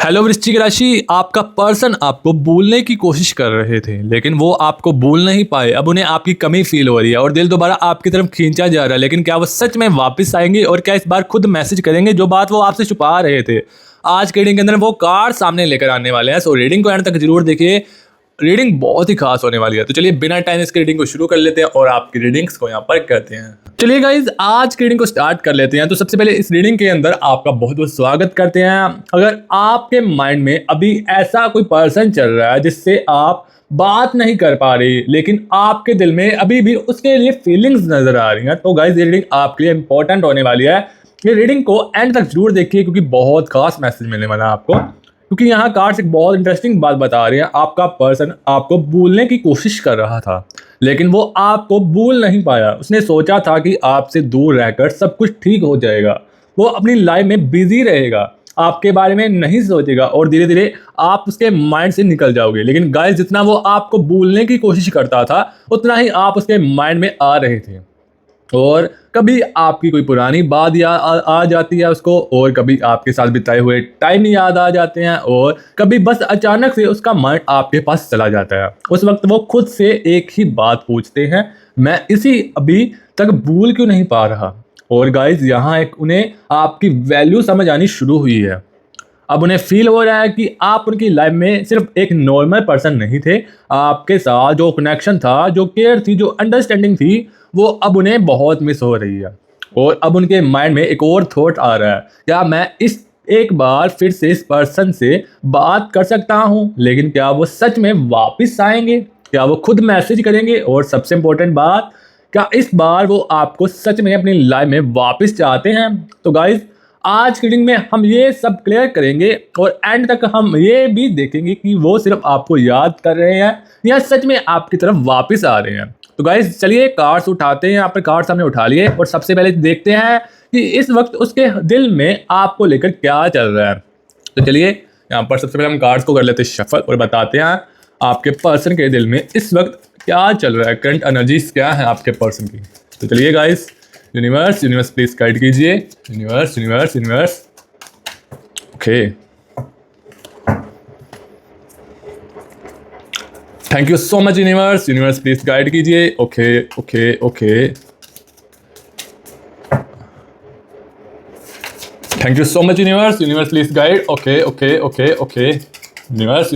Hello वृश्चिक राशि, आपका पर्सन आपको भूलने की कोशिश कर रहे थे लेकिन वो आपको भूल नहीं पाए। अब उन्हें आपकी कमी फील हो रही है और दिल दोबारा आपकी तरफ खींचा जा रहा है। लेकिन क्या वो सच में वापस आएंगे और क्या इस बार खुद मैसेज करेंगे जो बात वो आपसे छुपा रहे थे? आज के रीडिंग के अंदर वो कार्ड सामने लेकर आने वाले हैं। सो रीडिंग को एंड तक जरूर देखिए, रीडिंग बहुत ही खास होने वाली है। तो चलिए बिना टाइम इसके रीडिंग को शुरू कर लेते हैं और आपकी रीडिंग्स को यहाँ पर करते हैं। चलिए गाइज, आज की रीडिंग को स्टार्ट कर लेते हैं। तो सबसे पहले इस रीडिंग के अंदर आपका बहुत बहुत स्वागत करते हैं। अगर आपके माइंड में अभी ऐसा कोई पर्सन चल रहा है जिससे आप बात नहीं कर पा रही लेकिन आपके दिल में अभी भी उसके लिए फीलिंग्स नजर आ रही हैं, तो गाइज ये रीडिंग आपके लिए इंपॉर्टेंट होने वाली है। ये रीडिंग को एंड तक जरूर देखिए क्योंकि बहुत खास मैसेज मिलने वाला है आपको। क्योंकि यहाँ कार्ड्स एक बहुत इंटरेस्टिंग बात बता रही है। आपका पर्सन आपको भूलने की कोशिश कर रहा था लेकिन वो आपको भूल नहीं पाया। उसने सोचा था कि आपसे दूर रहकर सब कुछ ठीक हो जाएगा। वो अपनी लाइफ में बिजी रहेगा, आपके बारे में नहीं सोचेगा और धीरे धीरे आप उसके माइंड से निकल जाओगे। लेकिन गाइस, जितना वो आपको भूलने की कोशिश करता था उतना ही आप उसके माइंड में आ रहे थे। और कभी आपकी कोई पुरानी बात याद आ जाती है उसको, और कभी आपके साथ बिताए हुए टाइम याद आ जाते हैं, और कभी बस अचानक से उसका माइंड आपके पास चला जाता है। उस वक्त वो खुद से एक ही बात पूछते हैं, मैं इसी अभी तक भूल क्यों नहीं पा रहा। और गाइज, यहाँ एक उन्हें आपकी वैल्यू समझ आनी शुरू हुई है। अब उन्हें फील हो रहा है कि आप उनकी लाइफ में सिर्फ एक नॉर्मल पर्सन नहीं थे। आपके साथ जो कनेक्शन था, जो केयर थी, जो अंडरस्टैंडिंग थी, वो अब उन्हें बहुत मिस हो रही है। और अब उनके माइंड में एक और थॉट आ रहा है, क्या मैं इस एक बार फिर से इस पर्सन से बात कर सकता हूँ। लेकिन क्या वो सच में वापस आएंगे? क्या वो खुद मैसेज करेंगे? और सबसे इम्पोर्टेंट बात, क्या इस बार वो आपको सच में अपनी लाइफ में वापस चाहते हैं? तो गाइज, आज की रीडिंग में हम ये सब क्लियर करेंगे और एंड तक हम ये भी देखेंगे कि वो सिर्फ आपको याद कर रहे हैं या सच में आपकी तरफ वापस आ रहे हैं। तो गाइस, चलिए कार्ड्स उठाते हैं। यहाँ पर कार्ड सामने उठा लिए और सबसे पहले देखते हैं कि इस वक्त उसके दिल में आपको लेकर क्या चल रहा है। तो चलिए यहाँ पर सबसे पहले हम कार्ड्स को कर लेते हैं शफल और बताते हैं आपके पर्सन के दिल में इस वक्त क्या चल रहा है, करंट एनर्जीज क्या है आपके पर्सन की। तो चलिए गाइस, यूनिवर्स प्लीज गाइड कीजिए। Universe okay, thank you so much universe please guide कीजिए। Okay thank you so much universe please guide. Okay universe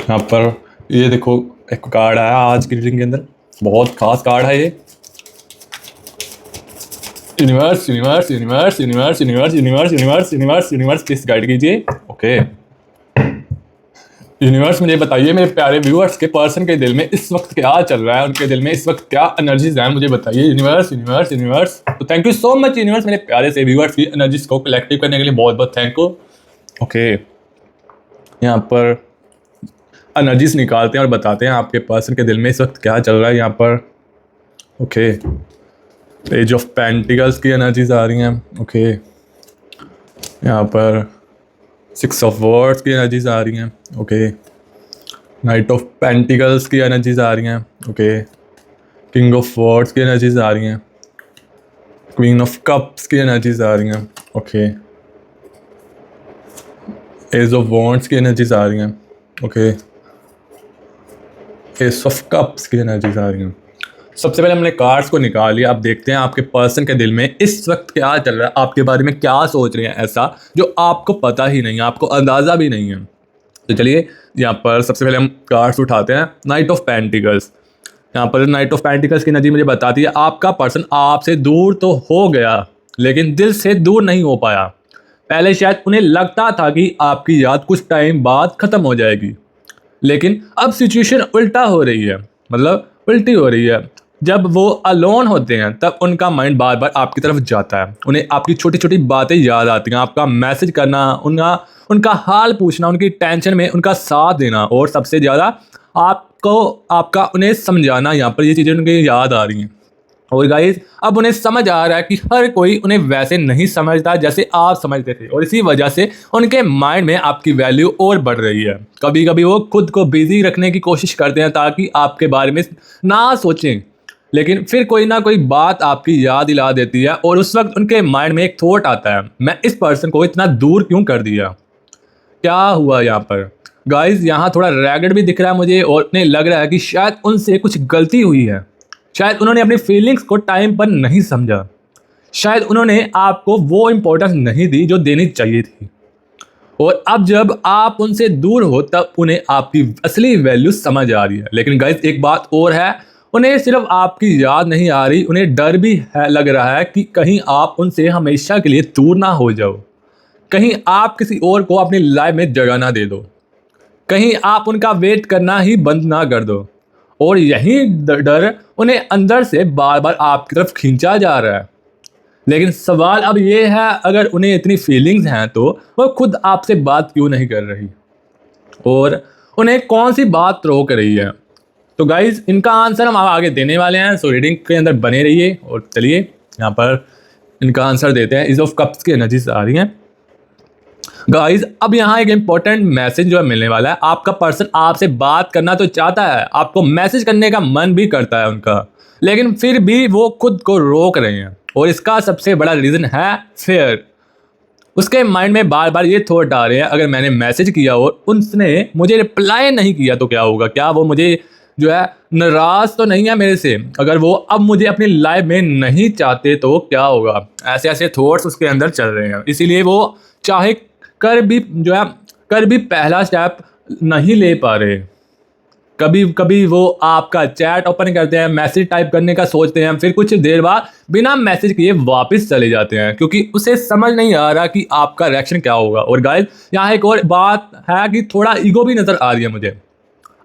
यहाँ पर ये देखो, एक कार्ड आया आज की रीडिंग के अंदर, बहुत खास कार्ड है ये। यूनिवर्स प्लीज गाइड कीजिए। ओके यूनिवर्स, मुझे बताइए मेरे प्यारे व्यूअर्स के पर्सन के दिल में इस वक्त क्या चल रहा है, उनके दिल में इस वक्त क्या एनर्जीज हैं, मुझे बताइए यूनिवर्स। तो thank you so much universe, मेरे प्यारे से व्यूअर्स की एनर्जीज को कलेक्टिव करने के लिए बहुत बहुत थैंक यू। ओके, यहाँ पर एनर्जीज निकालते हैं और बताते हैं आपके पर्सन के दिल में इस वक्त क्या चल रहा है। यहाँ पर ओके, पेज ऑफ पेंटिकल्स की एनर्जीज आ रही हैं। ओके, यहाँ पर 6 ऑफ वर्ड्स की एनर्जीज आ रही हैं। ओके, नाइट ऑफ पेंटिकल्स की एनर्जीज आ रही हैं। ओके, किंग ऑफ वर्ड्स की एनर्जीज आ रही हैं। क्वीन ऑफ कप्स की एनर्जीज आ रही हैं। ओके, एज ऑफ वॉन्ड्स की एनर्जीज आ रही हैं। ओके, एस ऑफ कप्स की एनर्जीज आ रही हैं। सबसे पहले हमने कार्ड्स को निकाल लिया। अब देखते हैं आपके पर्सन के दिल में इस वक्त क्या चल रहा है, आपके बारे में क्या सोच रहे हैं ऐसा जो आपको पता ही नहीं है, आपको अंदाज़ा भी नहीं है। तो चलिए यहाँ पर सबसे पहले हम कार्ड्स उठाते हैं। नाइट ऑफ पेंटिकल्स, यहाँ पर नाइट ऑफ पेंटिकल्स की एनर्जी मुझे बताती है आपका पर्सन आपसे दूर तो हो गया लेकिन दिल से दूर नहीं हो पाया। पहले शायद उन्हें लगता था कि आपकी याद कुछ टाइम बाद ख़त्म हो जाएगी, लेकिन अब सिचुएशन उल्टा हो रही है, मतलब उल्टी हो रही है। जब वो अलोन होते हैं तब उनका माइंड बार बार आपकी तरफ जाता है। उन्हें आपकी छोटी छोटी बातें याद आती हैं, आपका मैसेज करना, उनका हाल पूछना, उनकी टेंशन में उनका साथ देना, और सबसे ज़्यादा आपका उन्हें समझाना। यहाँ पर ये चीज़ें उनकी याद आ रही हैं। और गाइस, अब उन्हें समझ आ रहा है कि हर कोई उन्हें वैसे नहीं समझता जैसे आप समझते थे, और इसी वजह से उनके माइंड में आपकी वैल्यू और बढ़ रही है। कभी कभी वो खुद को बिजी रखने की कोशिश करते हैं ताकि आपके बारे में ना सोचें, लेकिन फिर कोई ना कोई बात आपकी याद दिला देती है और उस वक्त उनके माइंड में एक थॉट आता है, मैं इस पर्सन को इतना दूर क्यों कर दिया, क्या हुआ यहाँ पर। गाइज यहाँ थोड़ा रैगड भी दिख रहा है मुझे और उन्हें लग रहा है कि शायद उनसे कुछ गलती हुई है, शायद उन्होंने अपनी फीलिंग्स को टाइम पर नहीं समझा, शायद उन्होंने आपको वो इम्पोर्टेंस नहीं दी जो देनी चाहिए थी। और अब जब आप उनसे दूर हो तब उन्हें आपकी असली वैल्यू समझ आ रही है। लेकिन गाइज एक बात और है, उन्हें सिर्फ आपकी याद नहीं आ रही, उन्हें डर भी है, लग रहा है कि कहीं आप उनसे हमेशा के लिए दूर ना हो जाओ, कहीं आप किसी और को अपनी लाइफ में जगह ना दे दो, कहीं आप उनका वेट करना ही बंद ना कर दो। और यही डर उन्हें अंदर से बार बार आपकी तरफ खींचा जा रहा है। लेकिन सवाल अब ये है, अगर उन्हें इतनी फीलिंग्स हैं तो वो खुद आपसे बात क्यों नहीं कर रही, और उन्हें कौन सी बात रोक रही है। तो गाइज इनका आंसर हम आगे देने वाले हैं, सो रीडिंग के अंदर बने रहिए। और चलिए यहाँ पर इनका आंसर देते हैं। इज ऑफ कप्स की एनर्जीज आ रही हैं गाइज। अब यहाँ एक इंपॉर्टेंट मैसेज जो है मिलने वाला है। आपका पर्सन आपसे बात करना तो चाहता है, आपको मैसेज करने का मन भी करता है उनका, लेकिन फिर भी वो खुद को रोक रहे हैं। और इसका सबसे बड़ा रीज़न है फेयर। उसके माइंड में बार बार ये थॉट आ रहे हैं, अगर मैंने मैसेज किया और उसने मुझे रिप्लाई नहीं किया तो क्या होगा, क्या वो मुझे जो है नाराज़ तो नहीं है मेरे से, अगर वो अब मुझे अपनी लाइफ में नहीं चाहते तो क्या होगा। ऐसे ऐसे थॉट्स उसके अंदर चल रहे हैं, इसीलिए वो चाहे कर भी जो है कर भी पहला स्टेप नहीं ले पा रहे। कभी कभी वो आपका चैट ओपन करते हैं, मैसेज टाइप करने का सोचते हैं, फिर कुछ देर बाद बिना मैसेज किए वापस चले जाते हैं, क्योंकि उसे समझ नहीं आ रहा कि आपका रिएक्शन क्या होगा। और गाइस यहाँ एक और बात है कि थोड़ा ईगो भी नज़र आ रही है मुझे,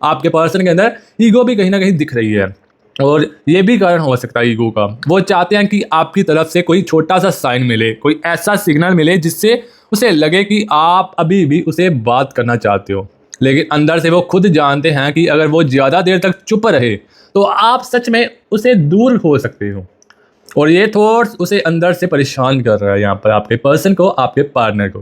आपके पर्सन के अंदर ईगो भी कहीं ना कहीं दिख रही है। और ये भी कारण हो सकता है ईगो का, वो चाहते हैं कि आपकी तरफ से कोई छोटा सा साइन मिले, कोई ऐसा सिग्नल मिले जिससे उसे लगे कि आप अभी भी उसे बात करना चाहते हो। लेकिन अंदर से वो खुद जानते हैं कि अगर वो ज़्यादा देर तक चुप रहे तो आप सच में उसे दूर हो सकते हो। और ये थॉट्स उसे अंदर से परेशान कर रहा है यहाँ पर, आपके पर्सन को, आपके पार्टनर को,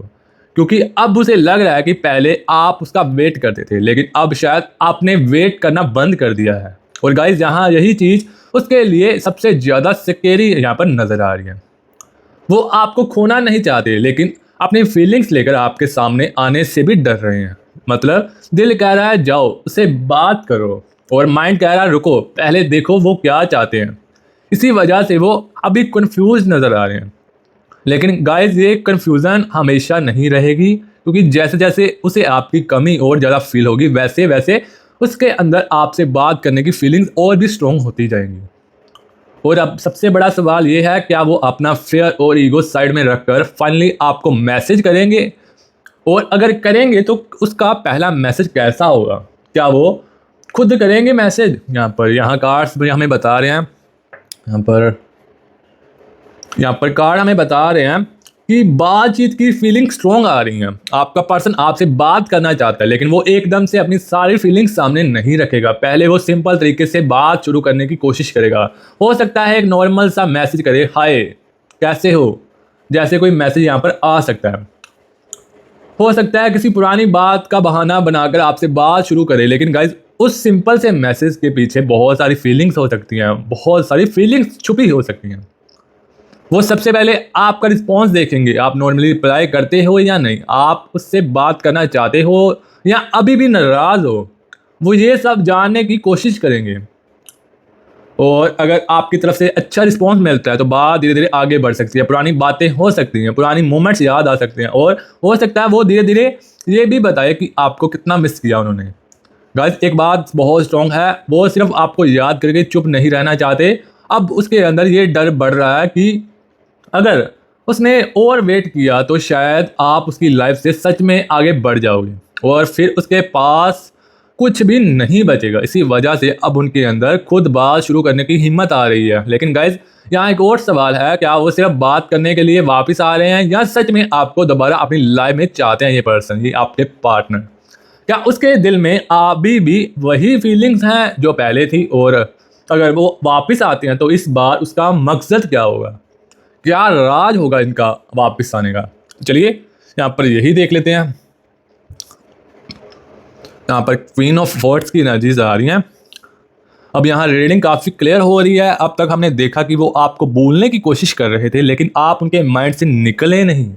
क्योंकि अब उसे लग रहा है कि पहले आप उसका वेट करते थे, लेकिन अब शायद आपने वेट करना बंद कर दिया है। और गाइस यहाँ यही चीज़ उसके लिए सबसे ज़्यादा स्कैरी यहाँ पर नज़र आ रही है। वो आपको खोना नहीं चाहते, लेकिन अपनी फीलिंग्स लेकर आपके सामने आने से भी डर रहे हैं। मतलब दिल कह रहा है जाओ उससे बात करो, और माइंड कह रहा है रुको पहले देखो वो क्या चाहते हैं। इसी वजह से वो अभी कंफ्यूज नज़र आ रहे हैं। लेकिन गाइस ये कन्फ्यूज़न हमेशा नहीं रहेगी, क्योंकि जैसे जैसे उसे आपकी कमी और ज़्यादा फील होगी वैसे वैसे उसके अंदर आपसे बात करने की फीलिंग्स और भी स्ट्रॉन्ग होती जाएंगी। और अब सबसे बड़ा सवाल ये है, क्या वो अपना फेयर और ईगो साइड में रखकर फाइनली आपको मैसेज करेंगे, और अगर करेंगे तो उसका पहला मैसेज कैसा होगा। क्या वो खुद करेंगे मैसेज, यहाँ कार्ड्स हमें बता रहे हैं, यहाँ पर कार्ड हमें बता रहे हैं कि बातचीत की फीलिंग स्ट्रॉन्ग आ रही है। आपका पर्सन आपसे बात करना चाहता है, लेकिन वो एकदम से अपनी सारी फीलिंग्स सामने नहीं रखेगा। पहले वो सिंपल तरीके से बात शुरू करने की कोशिश करेगा। हो सकता है एक नॉर्मल सा मैसेज करे, हाय कैसे हो, जैसे कोई मैसेज यहाँ पर आ सकता है। हो सकता है किसी पुरानी बात का बहाना बनाकर आपसे बात शुरू करे, लेकिन गाइज उस सिंपल से मैसेज के पीछे बहुत सारी फीलिंग्स हो सकती हैं, बहुत सारी फीलिंग्स छुपी हो सकती हैं। वो सबसे पहले आपका रिस्पॉन्स देखेंगे, आप नॉर्मली रिप्लाई करते हो या नहीं, आप उससे बात करना चाहते हो या अभी भी नाराज़ हो, वो ये सब जानने की कोशिश करेंगे। और अगर आपकी तरफ से अच्छा रिस्पॉन्स मिलता है तो बात धीरे धीरे आगे बढ़ सकती है, पुरानी बातें हो सकती हैं, पुरानी मोमेंट्स याद आ सकते हैं, और हो सकता है वो धीरे धीरे ये भी बताए कि आपको कितना मिस किया उन्होंने। गाइस एक बात बहुत स्ट्रॉन्ग है, वो सिर्फ आपको याद करके चुप नहीं रहना चाहते। अब उसके अंदर ये डर बढ़ रहा है कि अगर उसने और वेट किया तो शायद आप उसकी लाइफ से सच में आगे बढ़ जाओगे और फिर उसके पास कुछ भी नहीं बचेगा। इसी वजह से अब उनके अंदर खुद बात शुरू करने की हिम्मत आ रही है। लेकिन गाइज यहाँ एक और सवाल है, क्या वो सिर्फ बात करने के लिए वापस आ रहे हैं या सच में आपको दोबारा अपनी लाइफ में चाहते हैं ये पर्सन, ये आपके पार्टनर। क्या उसके दिल में अभी भी वही फीलिंग्स हैं जो पहले थी, और अगर वो वापस आते हैं तो इस बार उसका मकसद क्या होगा, क्या राज होगा इनका वापस आने का। चलिए यहाँ पर यही देख लेते हैं। यहाँ पर क्वीन ऑफ वॉर्ड्स की एनर्जीज आ रही हैं। अब यहाँ रीडिंग काफ़ी क्लियर हो रही है। अब तक हमने देखा कि वो आपको बोलने की कोशिश कर रहे थे, लेकिन आप उनके माइंड से निकले नहीं।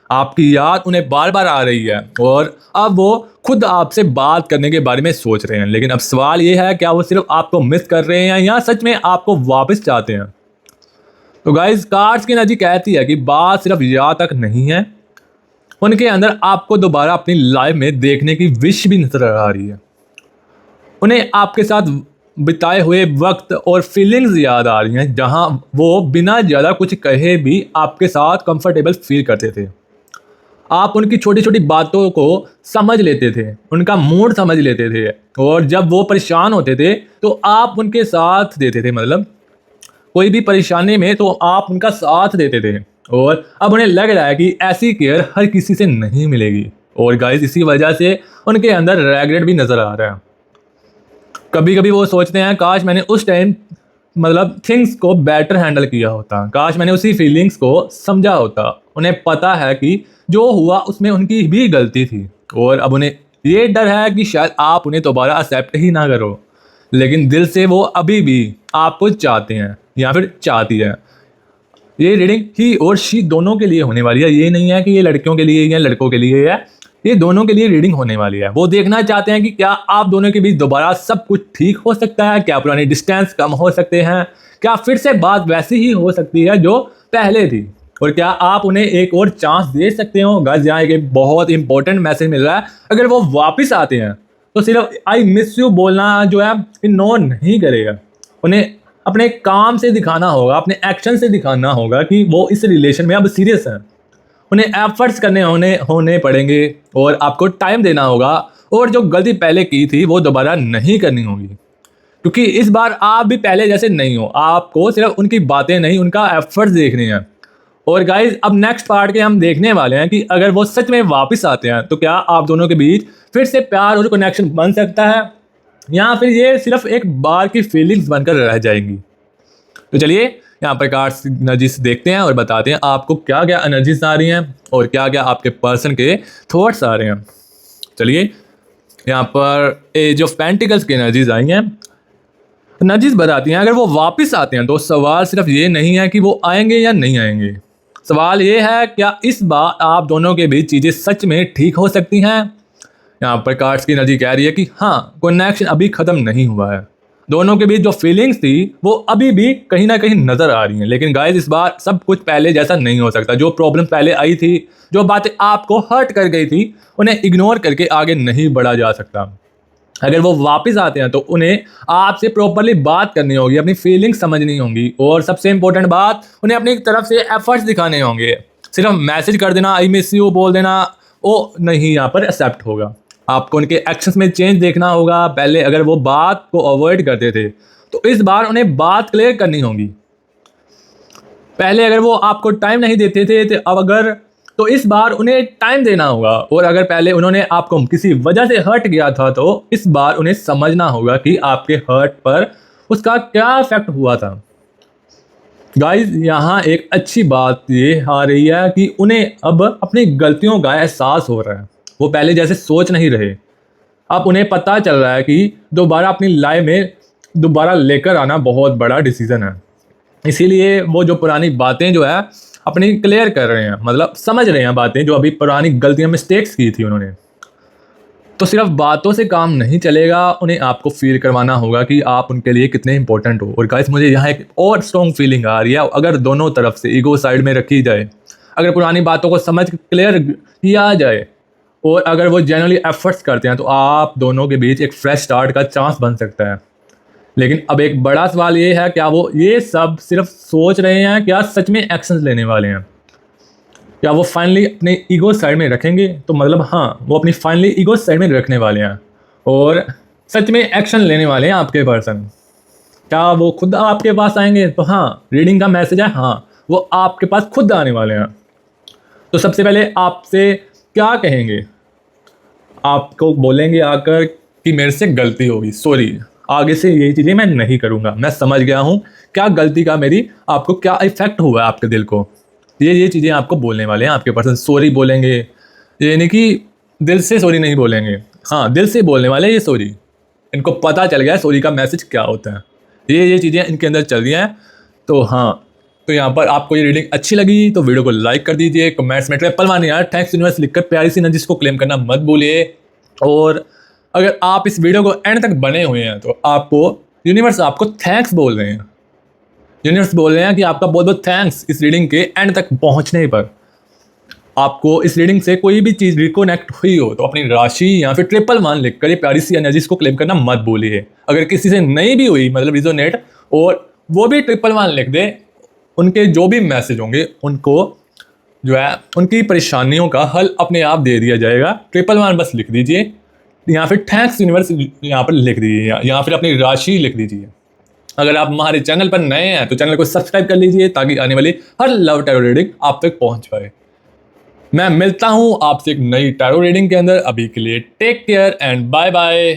आपकी याद उन्हें बार बार आ रही है और अब वो खुद आपसे बात करने के बारे में सोच रहे हैं। लेकिन अब सवाल ये है, क्या वो सिर्फ आपको मिस कर रहे हैं या सच में आपको वापस चाहते हैं? तो गाइज, कार्ड्स की एनर्जी कहती है कि बात सिर्फ याद तक नहीं है, उनके अंदर आपको दोबारा अपनी लाइफ में देखने की विश भी नजर आ रही है। उन्हें आपके साथ बिताए हुए वक्त और फीलिंग्स याद आ रही हैं, जहां वो बिना ज़्यादा कुछ कहे भी आपके साथ कंफर्टेबल फील करते थे। आप उनकी छोटी छोटी बातों को समझ लेते थे, उनका मूड समझ लेते थे, और जब वो परेशान होते थे तो आप उनके साथ देते थे। मतलब कोई भी परेशानी में तो आप उनका साथ देते थे, और अब उन्हें लग रहा है कि ऐसी केयर हर किसी से नहीं मिलेगी। और गाइस, इसी वजह से उनके अंदर रेग्रेट भी नज़र आ रहा है। कभी कभी वो सोचते हैं, काश मैंने उस टाइम थिंग्स को बेटर हैंडल किया होता, काश मैंने उसी फीलिंग्स को समझा होता। उन्हें पता है कि जो हुआ उसमें उनकी भी गलती थी, और अब उन्हें ये डर है कि शायद आप उन्हें दोबारा एक्सेप्ट ही ना करो। लेकिन दिल से वो अभी भी आपको चाहते हैं या फिर चाहती है। ये रीडिंग ही और शी दोनों के लिए होने वाली है। ये नहीं है कि ये लड़कियों के लिए या लड़कों के लिए है, ये दोनों के लिए रीडिंग होने वाली है। वो देखना चाहते हैं कि क्या आप दोनों के बीच दोबारा सब कुछ ठीक हो सकता है, क्या पुरानी डिस्टेंस कम हो सकते हैं, क्या फिर से बात वैसी ही हो सकती है जो पहले थी, और क्या आप उन्हें एक और चांस दे सकते हो। गाइस, यहाँ एक बहुत इंपॉर्टेंट मैसेज मिल रहा है। अगर वो वापस आते हैं तो सिर्फ आई मिस यू बोलना जो है इग्नोर नहीं करेगा। उन्हें अपने काम से दिखाना होगा, अपने एक्शन से दिखाना होगा कि वो इस रिलेशन में अब सीरियस हैं। उन्हें एफर्ट्स करने होने पड़ेंगे, और आपको टाइम देना होगा, और जो गलती पहले की थी वो दोबारा नहीं करनी होगी, क्योंकि इस बार आप भी पहले जैसे नहीं हो। आपको सिर्फ उनकी बातें नहीं, उनका एफर्ट्स देखने हैं। और गाइज, अब नेक्स्ट पार्ट के हम देखने वाले हैं कि अगर वो सच में वापस आते हैं तो क्या आप दोनों के बीच फिर से प्यार और कनेक्शन बन सकता है, या फिर ये सिर्फ एक बार की फीलिंग्स बनकर रह जाएंगी। तो चलिए यहाँ पर कार्ड्स एनर्जीज देखते हैं और बताते हैं आपको क्या क्या एनर्जीज आ रही हैं और क्या क्या आपके पर्सन के थॉट्स आ रहे हैं। चलिए, यहाँ पर एज ऑफ पेंटिकल्स की एनर्जीज आई हैं। एनर्जीज बताती हैं, अगर वो वापस आते हैं तो सवाल सिर्फ ये नहीं है कि वो आएंगे या नहीं आएंगे। सवाल ये है, क्या इस बार आप दोनों के बीच चीज़ें सच में ठीक हो सकती हैं। यहाँ पर कार्ड्स की एनर्जी कह रही है कि हाँ, कनेक्शन अभी ख़त्म नहीं हुआ है। दोनों के बीच जो फीलिंग्स थी वो अभी भी कहीं ना कहीं नज़र आ रही हैं। लेकिन गाइस, इस बार सब कुछ पहले जैसा नहीं हो सकता। जो प्रॉब्लम पहले आई थी, जो बातें आपको हर्ट कर गई थी, उन्हें इग्नोर करके आगे नहीं बढ़ा जा सकता। अगर वो वापस आते हैं तो उन्हें आपसे प्रॉपरली बात करनी होगी, अपनी फीलिंग्स समझनी होंगी, और सबसे इंपॉर्टेंट बात, उन्हें अपनी तरफ से एफर्ट्स दिखाने होंगे। सिर्फ मैसेज कर देना, आई मिस यू बोल देना, वो नहीं यहाँ पर एक्सेप्ट होगा। आपको उनके एक्शंस में चेंज देखना होगा। पहले अगर वो बात को अवॉइड करते थे तो इस बार उन्हें बात क्लियर करनी होगी। पहले अगर वो आपको टाइम नहीं देते थे तो इस बार उन्हें टाइम देना होगा। और अगर पहले उन्होंने आपको किसी वजह से हर्ट किया था तो इस बार उन्हें समझना होगा कि आपके हर्ट पर उसका क्या इफेक्ट हुआ था। गाइस, यहाँ एक अच्छी बात ये आ रही है कि उन्हें अब अपनी गलतियों का एहसास हो रहा है। वो पहले जैसे सोच नहीं रहे। अब उन्हें पता चल रहा है कि दोबारा अपनी लाइफ में दोबारा लेकर आना बहुत बड़ा डिसीजन है। इसीलिए वो जो पुरानी बातें जो है अपनी क्लियर कर रहे हैं, समझ रहे हैं बातें जो अभी पुरानी गलतियां, मिस्टेक्स की थी उन्होंने। तो सिर्फ बातों से काम नहीं चलेगा, उन्हें आपको फील करवाना होगा कि आप उनके लिए कितने इंपॉर्टेंट हो। और गाइस, मुझे यहाँ एक और स्ट्रॉन्ग फीलिंग आ रही है। अगर दोनों तरफ से ईगो साइड में रखी जाए, अगर पुरानी बातों को समझ क्लियर किया जाए, और अगर वो जेन्युइनली एफर्ट्स करते हैं तो आप दोनों के बीच एक फ्रेश स्टार्ट का चांस बन सकता है। लेकिन अब एक बड़ा सवाल ये है, क्या वो ये सब सिर्फ सोच रहे हैं, क्या सच में एक्शंस लेने वाले हैं? क्या वो फाइनली अपने ईगो साइड में रखेंगे? तो हाँ, वो अपनी फाइनली ईगो साइड में रखने वाले हैं और सच में एक्शन लेने वाले हैं आपके पर्सन। क्या वो खुद आपके पास आएंगे? तो हाँ, रीडिंग का मैसेज है, हाँ, वो आपके पास खुद आने वाले हैं। तो सबसे पहले आपसे क्या कहेंगे? आपको बोलेंगे आकर कि मेरे से गलती होगी, सॉरी, आगे से ये चीज़ें मैं नहीं करूँगा, मैं समझ गया हूँ क्या गलती का मेरी आपको क्या इफेक्ट हुआ है आपके दिल को। ये चीज़ें आपको बोलने वाले हैं आपके पर्सन। सॉरी बोलेंगे, ये नहीं कि दिल से सॉरी नहीं बोलेंगे, हाँ, दिल से बोलने वाले ये सॉरी। इनको पता चल गया सोरी का मैसेज क्या होता है। ये चीज़ें इनके अंदर चल रही हैं। तो हाँ, तो यहाँ पर आपको ये रीडिंग अच्छी लगी तो वीडियो को लाइक कर दीजिए, कमेंट्स में ट्रिपल वन यार थैंक्स यूनिवर्स लिखकर प्यारी सी एनर्जीज को क्लेम करना मत भूलिए। और अगर आप इस वीडियो को एंड तक बने हुए हैं तो आपको यूनिवर्स आपको थैंक्स बोल रहे हैं। यूनिवर्स बोल रहे हैं कि आपका बहुत बहुत थैंक्स इस रीडिंग के एंड तक पहुंचने पर। आपको इस रीडिंग से कोई भी चीज़ रिकनेक्ट हुई हो तो अपनी राशि या फिर ट्रिपल वन लिखकर ये प्यारी सी एनर्जीज को क्लेम करना मत भूलिए। अगर किसी से नहीं भी हुई मतलब रिजोनेट और वो भी ट्रिपल वन लिख दे, उनके जो भी मैसेज होंगे उनको जो है उनकी परेशानियों का हल अपने आप दे दिया जाएगा। ट्रिपल वन बस लिख दीजिए या फिर थैंक्स यूनिवर्स यहाँ पर लिख दीजिए या फिर अपनी राशि लिख दीजिए। अगर आप हमारे चैनल पर नए हैं तो चैनल को सब्सक्राइब कर लीजिए ताकि आने वाली हर लव टैरो रीडिंग आप तक पहुंच पाए। मैं मिलता हूं आपसे एक नई टैरो रीडिंग के अंदर। अभी के लिए take care and bye bye.